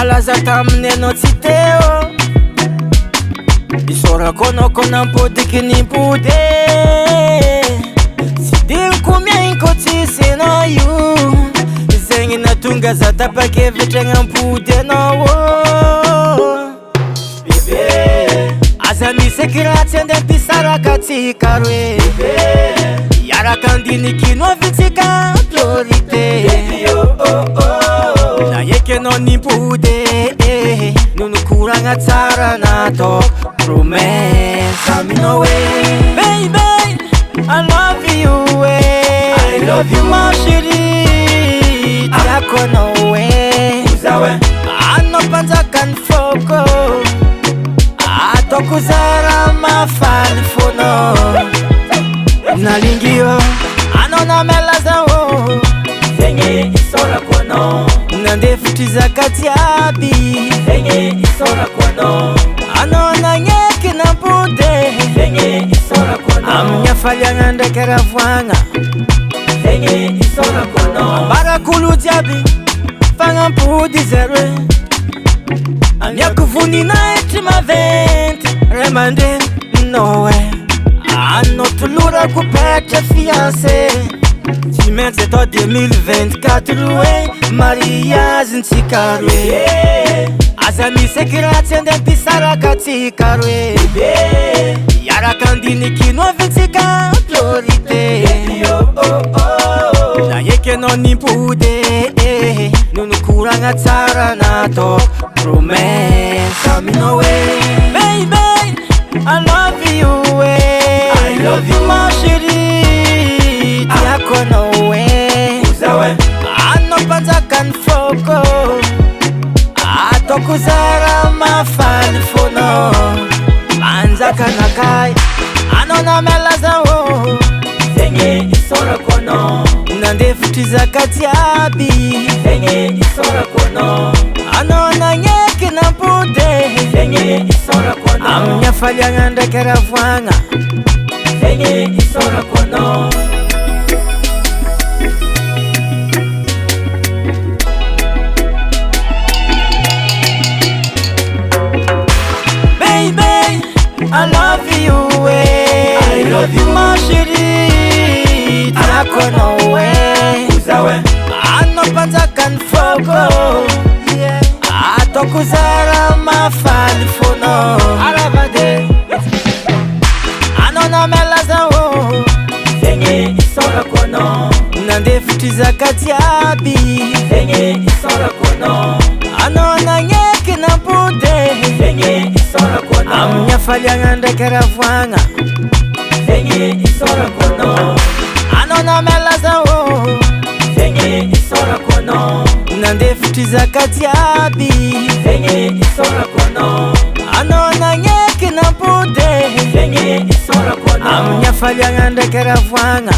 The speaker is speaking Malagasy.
Alaza taminy anao tsy teo Isorako anao ko nampodiky nimpody Tsy diniko miainko tsisy anao io Zegny natonga za tapakevitra agnampody anao Bébé Aza misy kiratsy andeha mpisaraka atsika roe Iaraka andiniky no avitsika priorité Na eky anao nimpody Nono koragna tsara natao promessa aminao Baby, I love you I love you ma chérie Tiako anao Anao mpanjakany foko Ataoko zara mafaly fono Nalingy io Anao namelaza Zegny isorako anao Nandefitry zaka jiaby Zegny isorako anao Anao nagneky nampody Zegny isorako anao Amin'ny hafaliagna ndraiky aravoagna Zegny isorako anao Ambarak'olo jiaby Fagnampody zare Amiako voninahitry maventy Ray aman-dreny no Anao tolorako petra fiancé Tsy maintsy atao 2024 mariage ntsika roe Aza misy kiratsy andeha mpisaraka atsika roe Iaraka andiniky no avitsika priorité Na eky anao nimpody Nono koragna tsara natao promessa aminao Baby, I love you I love you ma chérie Tiako anao Anao mpanjakany foko Ataoko zara mafaly fono Manjaka nakay Anao namelaza Zegny isorako anao Nandefitry zaka jiaby Zegny isorako anao Anao nagneky nampody Zegny isorako anao Amin'ny hafaliagna ndraiky aravoagna Zegny isorako anao Baby, I love you I love you ma chérie Tiako anao Anao mpanjakany foko Ataoko zara mafaly fono Aravade Anao namelaza Zegny isorako anao Nandefitry zaka jiaby Zegny isorako anao Anao nagneky nampody Zegny isorako anao Amin'ny hafaliagna ndraiky aravoagna Zegny isorako anao Anao namelaza Zegny isorako anao Nandefitry zaka jiaby Zegny isorako anao Anao nagneky nampody Zegny isorako anao Amin'ny hafaliagna ndraiky aravoagna